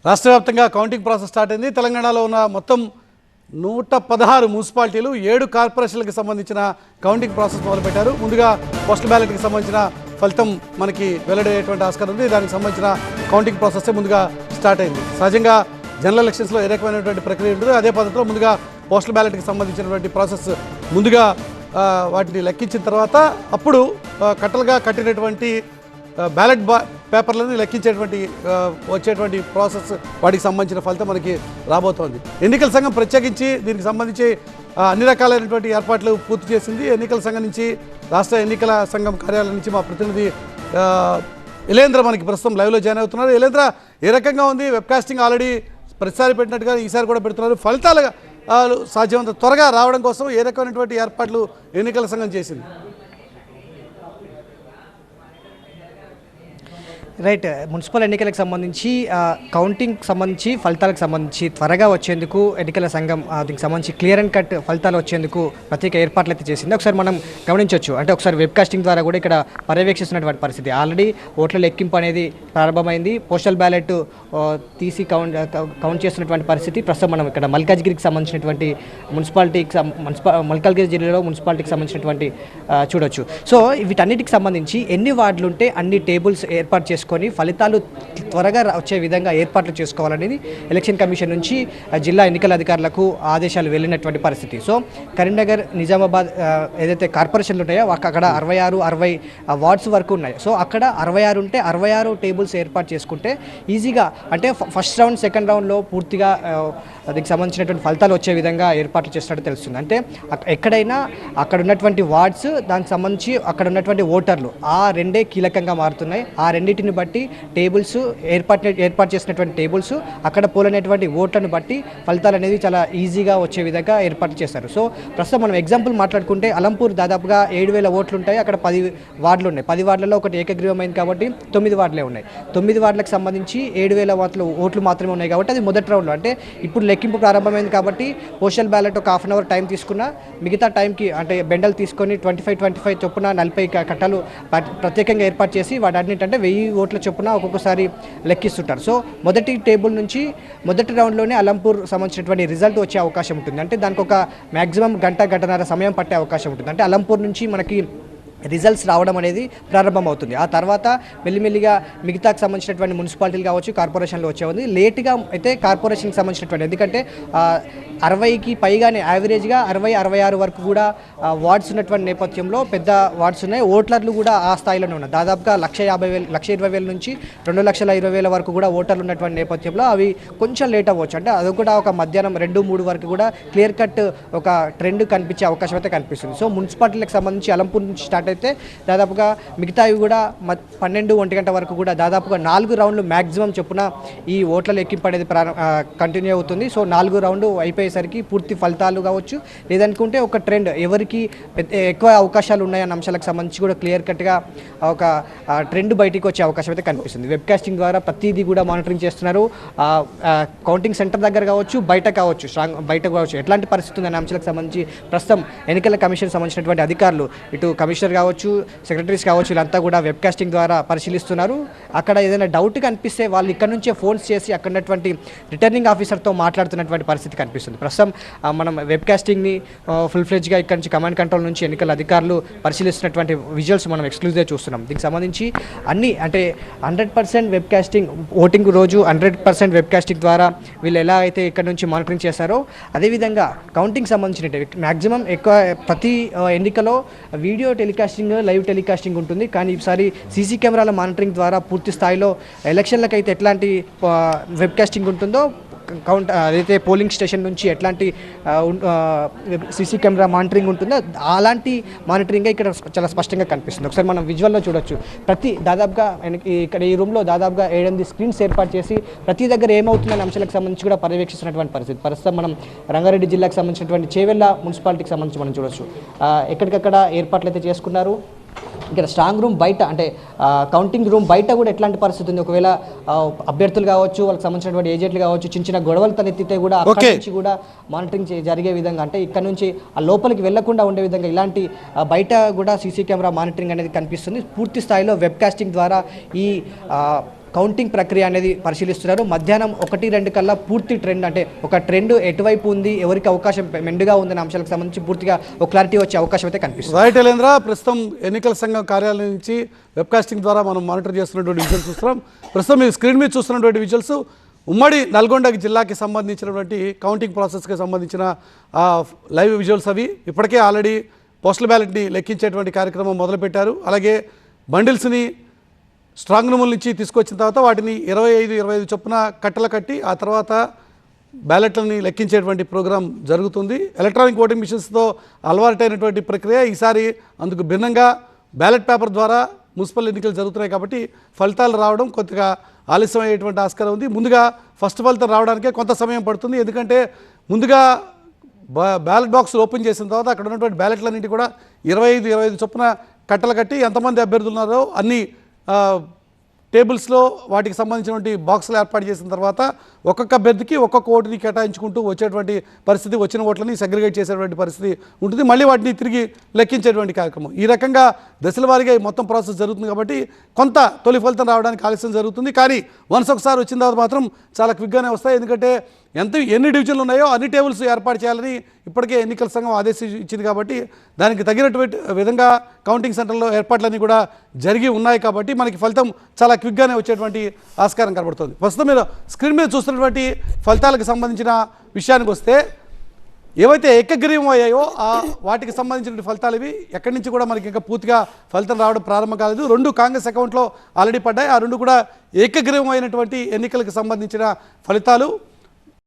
రాష్ట్ర వ్యాప్తంగా counting process start అయింది. తెలంగాణలో ఉన్న మొత్తం 116 మున్సిపాలిటీలు 7 కార్పొరేషన్లకు సంబంధించిన కౌంటింగ్ ప్రాసెస్ మొదలుపెట్టారు. ముందుగా పోస్టల్ బ్యాలెట్కి సంబంధించిన ఫలితం మనకి వెల్లడయ్యేటువంటి ఆస్కారం ఉంది. దానికి సంబంధించిన కౌంటింగ్ ప్రాసెస్ ముందుగా స్టార్ట్ అయింది. సహజంగా జనరల్ ఎలక్షన్స్లో ఏ రకమైనటువంటి ప్రక్రియ ఉంటుంది, అదే పద్ధతిలో ముందుగా పోస్టల్ బ్యాలెట్కి సంబంధించినటువంటి ప్రాసెస్ ముందుగా వాటిని లెక్కించిన తర్వాత అప్పుడు కట్టలుగా కట్టినటువంటి బ్యాలెట్ పేపర్లను లెక్కించేటువంటి వచ్చేటువంటి ప్రాసెస్ వాటికి సంబంధించిన ఫలితం మనకి రాబోతోంది. ఎన్నికల సంఘం ప్రత్యేకించి దీనికి సంబంధించి అన్ని రకాలైనటువంటి ఏర్పాట్లు పూర్తి చేసింది. ఎన్నికల సంఘం నుంచి రాష్ట్ర ఎన్నికల సంఘం కార్యాలయం నుంచి మా ప్రతినిధి ఇలేంద్ర మనకి ప్రస్తుతం లైవ్లో జాయిన్ అవుతున్నారు. ఇలేంద్ర, ఏ రకంగా ఉంది? వెబ్కాస్టింగ్ ఆల్రెడీ ప్రతిసారి పెట్టినట్టుగా ఈసారి కూడా పెడుతున్నారు. ఫలితాలు సాధ్యమంత త్వరగా రావడం కోసం ఏ రకమైనటువంటి ఏర్పాట్లు ఎన్నికల సంఘం చేసింది? రైట్, మున్సిపల్ ఎన్నికలకు సంబంధించి కౌంటింగ్ సంబంధించి ఫలితాలకు సంబంధించి త్వరగా వచ్చేందుకు ఎన్నికల సంఘం దీనికి సంబంధించి క్లియర్ అండ్ కట్ ఫలితాలు వచ్చేందుకు ప్రత్యేక ఏర్పాట్లు అయితే చేసింది. ఒకసారి మనం గమనించవచ్చు. అంటే ఒకసారి వెబ్కాస్టింగ్ ద్వారా కూడా ఇక్కడ పర్యవేక్షిస్తున్నటువంటి పరిస్థితి. ఆల్రెడీ ఓట్ల లెక్కింపు అనేది ప్రారంభమైంది. పోస్టల్ బ్యాలెట్ తీసి కౌంట్ చేస్తున్నటువంటి పరిస్థితి ప్రస్తుతం మనం ఇక్కడ మల్కాజ్గిరికి సంబంధించినటువంటి మల్కాజ్గిరి జిల్లాలో మున్సిపాలిటీకి సంబంధించినటువంటి చూడొచ్చు. సో వీటన్నిటికి సంబంధించి ఎన్ని వార్డులు ఉంటే అన్ని టేబుల్స్ ఏర్పాటు చేసుకొని ఫలితాలు త్వరగా వచ్చే విధంగా ఏర్పాట్లు చేసుకోవాలనేది ఎలక్షన్ కమిషన్ నుంచి జిల్లా ఎన్నికల అధికారులకు ఆదేశాలు వెళ్ళినటువంటి పరిస్థితి. సో కరీంనగర్, నిజామాబాద్ ఏదైతే కార్పొరేషన్లు ఉన్నాయో అక్కడ 66-60 వార్డ్స్ వరకు ఉన్నాయి. సో అక్కడ 66 ఉంటే 66 టేబుల్స్ ఏర్పాటు చేసుకుంటే ఈజీగా, అంటే ఫస్ట్ రౌండ్ సెకండ్ రౌండ్లో పూర్తిగా దీనికి సంబంధించినటువంటి ఫలితాలు వచ్చే విధంగా ఏర్పాట్లు చేసినట్టు తెలుస్తుంది. అంటే ఎక్కడైనా అక్కడ ఉన్నటువంటి వార్డ్స్, దానికి సంబంధించి అక్కడ ఉన్నటువంటి ఓటర్లు, ఆ రెండే కీలకంగా మారుతున్నాయి. ఆ రెండింటిని బట్టి టేబుల్స్ ఏర్పాటు చేసినటువంటి టేబుల్స్, అక్కడ పోలైనటువంటి ఓట్లను బట్టి ఫలితాలు అనేది చాలా ఈజీగా వచ్చే విధంగా ఏర్పాటు చేస్తారు. సో ప్రస్తుతం మనం ఎగ్జాంపుల్ మాట్లాడుకుంటే అలంపూర్ దాదాపుగా 7,000 ఓట్లు ఉంటాయి. అక్కడ 10 వార్డులు ఉన్నాయి. 10 వార్డులలో ఒకటి ఏకగ్రీవమైంది కాబట్టి 9 వార్డులే ఉన్నాయి. 9 వార్డులకు సంబంధించి 7,000 ఓట్లు మాత్రమే ఉన్నాయి కాబట్టి అది మొదటి రౌండ్లో, అంటే ఇప్పుడు లెక్కింపు ప్రారంభమైంది కాబట్టి పోస్టల్ బ్యాలెట్ ఒక హాఫ్ అన్ అవర్ టైం తీసుకున్నా, మిగతా టైంకి అంటే బెండలు తీసుకొని 25 చొప్పున 40 కట్టలు ప్రత్యేకంగా ఏర్పాటు చేసి వాటి అన్నింటంటే 1000 ఓట్ల చొప్పున ఒక్కొక్కసారి లెక్కిస్తుంటారు. సో మొదటి టేబుల్ నుంచి మొదటి రౌండ్లోనే అలంపూర్ సంబంధించినటువంటి రిజల్ట్ వచ్చే అవకాశం ఉంటుంది. అంటే దానికి ఒక మ్యాక్సిమం గంటన్నర సమయం పట్టే అవకాశం ఉంటుంది. అంటే అలంపూర్ నుంచి మనకి రిజల్ట్స్ రావడం అనేది ప్రారంభమవుతుంది. ఆ తర్వాత మెల్లిమెల్లిగా మిగతాకు సంబంధించినటువంటి మున్సిపాలిటీలు కావచ్చు, కార్పొరేషన్లో వచ్చే ఉంది. లేట్గా అయితే కార్పొరేషన్కి సంబంధించినటువంటి, ఎందుకంటే 60కి పైగానే యావరేజ్గా 60-66 వరకు కూడా వార్డ్స్ ఉన్నటువంటి నేపథ్యంలో పెద్ద వార్డ్స్ ఉన్నాయి. ఓటర్లు కూడా ఆ స్థాయిలోనే ఉన్నాయి. దాదాపుగా 1,20,000 నుంచి 2,20,000 వరకు కూడా ఓటర్లు ఉన్నటువంటి నేపథ్యంలో అవి కొంచెం లేట్ అవ్వచ్చు. అంటే అది కూడా ఒక మధ్యాహ్నం 2-3 వరకు కూడా క్లియర్ కట్ ఒక ట్రెండ్ కనిపించే అవకాశం అయితే కనిపిస్తుంది. సో మున్సిపాలిటీలకు సంబంధించి అలంపూర్ నుంచి స్టార్ట్ అయితే దాదాపుగా మిగతావి కూడా 12-1 గంట వరకు కూడా దాదాపుగా 4 రౌండ్లు మ్యాక్సిమం చొప్పున ఈ ఓట్ల లెక్కింపు అనేది కంటిన్యూ అవుతుంది. సో 4 రౌండ్ అయిపోయేసరికి పూర్తి ఫలితాలు కావచ్చు, లేదనుకుంటే ఒక ట్రెండ్ ఎవరికి ఎక్కువ అవకాశాలు ఉన్నాయన్న అంశాలకు సంబంధించి కూడా క్లియర్ కట్గా ఒక ట్రెండ్ బయటికి వచ్చే అవకాశం అయితే కనిపిస్తుంది. వెబ్కాస్టింగ్ ద్వారా ప్రతిదీ కూడా మానిటరింగ్ చేస్తున్నారు. కౌంటింగ్ సెంటర్ దగ్గర కావచ్చు, బయట కావచ్చు ఎట్లాంటి పరిస్థితి ఉందనే అంశాలకు సంబంధించి ప్రస్తుతం ఎన్నికల కమిషన్ సంబంధించినటువంటి అధికారులు, ఇటు కమిషనర్ కావచ్చు, సెక్రటరీస్ కావచ్చు, వీళ్ళంతా కూడా వెబ్కాస్టింగ్ ద్వారా పరిశీలిస్తున్నారు. అక్కడ ఏదైనా డౌట్ కనిపిస్తే వాళ్ళు ఇక్కడ నుంచే ఫోన్స్ చేసి అక్కడ ఉన్నటువంటి రిటర్నింగ్ ఆఫీసర్తో మాట్లాడుతున్నటువంటి పరిస్థితి కనిపిస్తుంది. ప్రస్తుతం మనం వెబ్కాస్టింగ్ని ఫుల్ ఫ్లెడ్జ్గా ఇక్కడ నుంచి కమాండ్ కంట్రోల్ నుంచి ఎన్నికల అధికారులు పరిశీలిస్తున్నటువంటి విజువల్స్ మనం ఎక్స్క్లూజివ్గా చూస్తున్నాం. దీనికి సంబంధించి అన్ని, అంటే 100% వెబ్కాస్టింగ్, ఓటింగ్ రోజు 100% వెబ్కాస్టింగ్ ద్వారా వీళ్ళు ఎలా అయితే ఇక్కడ నుంచి మానిటరింగ్ చేస్తారో అదేవిధంగా కౌంటింగ్ సంబంధించినవి మ్యాక్సిమం ఎక్కువ ప్రతి ఎన్నికలో వీడియో టెలికాస్టింగ్, లైవ్ టెలికాస్టింగ్ ఉంటుంది. కానీ ఈసారి సీసీ కెమెరాల మానిటరింగ్ ద్వారా పూర్తి స్థాయిలో ఎలక్షన్లకు అయితే ఎట్లాంటి వెబ్కాస్టింగ్ ఉంటుందో, అదైతే పోలింగ్ స్టేషన్ నుంచి ఎట్లాంటి సీసీ కెమెరా మానిటరింగ్ ఉంటుందో అలాంటి మానిటరింగ్ ఇక్కడ చాలా స్పష్టంగా కనిపిస్తుంది. ఒకసారి మనం విజువల్లో చూడొచ్చు. దాదాపుగా ఇక్కడ ఈ రూమ్లో దాదాపుగా 7-8 స్క్రీన్స్ ఏర్పాటు చేసి ప్రతి దగ్గర ఏమవుతుందనే అంశాలకు సంబంధించి కూడా పర్యవేక్షిస్తున్నటువంటి పరిస్థితి. ప్రస్తుతం మనం రంగారెడ్డి జిల్లాకు సంబంధించినటువంటి చేవెళ్ళ మున్సిపాలిటీకి సంబంధించి మనం చూడొచ్చు. ఎక్కడికక్కడ ఏర్పాట్లు అయితే చేసుకున్నారు. ఇక్కడ స్ట్రాంగ్ రూమ్ బయట, అంటే కౌంటింగ్ రూమ్ బయట కూడా ఎట్లాంటి పరిస్థితి ఉంది, ఒకవేళ అభ్యర్థులు కావచ్చు, వాళ్ళకి సంబంధించినటువంటి ఏజెంట్లు కావచ్చు, చిన్న గొడవలు తలెత్తితే కూడా అక్కడి నుంచి కూడా మానిటరింగ్ జరిగే విధంగా, అంటే ఇక్కడ నుంచి ఆ లోపలికి వెళ్లకుండా ఉండే విధంగా ఇలాంటి బయట కూడా సీసీ కెమెరా మానిటరింగ్ అనేది కనిపిస్తుంది. పూర్తి స్థాయిలో వెబ్కాస్టింగ్ ద్వారా ఈ కౌంటింగ్ ప్రక్రియ అనేది పరిశీలిస్తున్నారు. మధ్యాహ్నం 1-2 కల్లా పూర్తి ట్రెండ్, అంటే ఒక ట్రెండ్ ఎటువైపు ఉంది, ఎవరికి అవకాశం మెండుగా ఉందనే అంశాలకు సంబంధించి పూర్తిగా ఒక క్లారిటీ వచ్చే అవకాశం అయితే కనిపిస్తుంది. రైట్ ఎలేంద్ర, ప్రస్తుతం ఎన్నికల సంఘం కార్యాలయం నుంచి వెబ్కాస్టింగ్ ద్వారా మనం మానిటర్ చేస్తున్నటువంటి విజువల్స్ చూస్తున్నాం. ప్రస్తుతం మీ స్క్రీన్ మీద చూస్తున్నటువంటి విజువల్స్ ఉమ్మడి నల్గొండ జిల్లాకి సంబంధించినటువంటి కౌంటింగ్ ప్రాసెస్కి సంబంధించిన లైవ్ విజువల్స్ అవి. ఇప్పటికే ఆల్రెడీ పోస్టల్ బ్యాలెట్ని లెక్కించేటువంటి కార్యక్రమం మొదలుపెట్టారు. అలాగే బండిల్స్ని స్ట్రాంగ్ రూముల నుంచి తీసుకొచ్చిన తర్వాత వాటిని 25 చొప్పున కట్టలు కట్టి ఆ తర్వాత బ్యాలెట్లని లెక్కించేటువంటి ప్రోగ్రాం జరుగుతుంది. ఎలక్ట్రానిక్ ఓటింగ్ మిషన్స్తో అలవాటైనటువంటి ప్రక్రియ ఈసారి అందుకు భిన్నంగా బ్యాలెట్ పేపర్ ద్వారా మున్సిపల్ ఎన్నికలు జరుగుతున్నాయి కాబట్టి ఫలితాలు రావడం కొద్దిగా ఆలస్యం అయ్యేటువంటి ఆస్కారం ఉంది. ముందుగా ఫస్ట్ ఫలితం రావడానికే కొంత సమయం పడుతుంది. ఎందుకంటే ముందుగా బ్యాలెట్ బాక్స్ ఓపెన్ చేసిన తర్వాత అక్కడ ఉన్నటువంటి బ్యాలెట్లన్నింటి కూడా 25 చొప్పున కట్టలు కట్టి ఎంతమంది అభ్యర్థులు ఉన్నారో అన్ని టేబుల్స్లో వాటికి సంబంధించినటువంటి బాక్సులు ఏర్పాటు చేసిన తర్వాత ఒక్కొక్క అభ్యర్థికి ఒక్కొక్క ఓటుని కేటాయించుకుంటూ వచ్చేటువంటి పరిస్థితి, వచ్చిన ఓట్లని సెగ్రిగేట్ చేసేటువంటి పరిస్థితి ఉంటుంది. మళ్ళీ వాటిని తిరిగి లెక్కించేటువంటి కార్యక్రమం. ఈ రకంగా దశల వారీగా మొత్తం ప్రాసెస్ జరుగుతుంది కాబట్టి కొంత తొలి ఫలితం రావడానికి ఆలస్యం జరుగుతుంది. కానీ ఒకసారి వచ్చిన తర్వాత మాత్రం చాలా క్విక్గానే వస్తాయి. ఎందుకంటే ఎన్ని డివిజన్లు ఉన్నాయో అన్ని టేబుల్స్ ఏర్పాటు చేయాలని ఇప్పటికే ఎన్నికల సంఘం ఆదేశించింది కాబట్టి దానికి తగినటువంటి విధంగా కౌంటింగ్ సెంటర్లో ఏర్పాట్లన్నీ కూడా జరిగి ఉన్నాయి కాబట్టి మనకి ఫలితం చాలా క్విక్గానే వచ్చేటువంటి ఆస్కారం కనబడుతుంది. ప్రస్తుతం మీరు స్క్రీన్ మీద చూస్తున్నటువంటి ఫలితాలకు సంబంధించిన విషయానికి వస్తే ఏవైతే ఏకగ్రీవం అయ్యాయో వాటికి సంబంధించిన ఫలితాలు ఇవి. ఎక్కడి నుంచి కూడా మనకి ఇంకా పూర్తిగా ఫలితం రావడం ప్రారంభం కాలేదు. 2 కాంగ్రెస్ అకౌంట్లో ఆల్రెడీ పడ్డాయి. ఆ 2 కూడా ఏకగ్రీవం అయినటువంటి ఎన్నికలకు సంబంధించిన ఫలితాలు.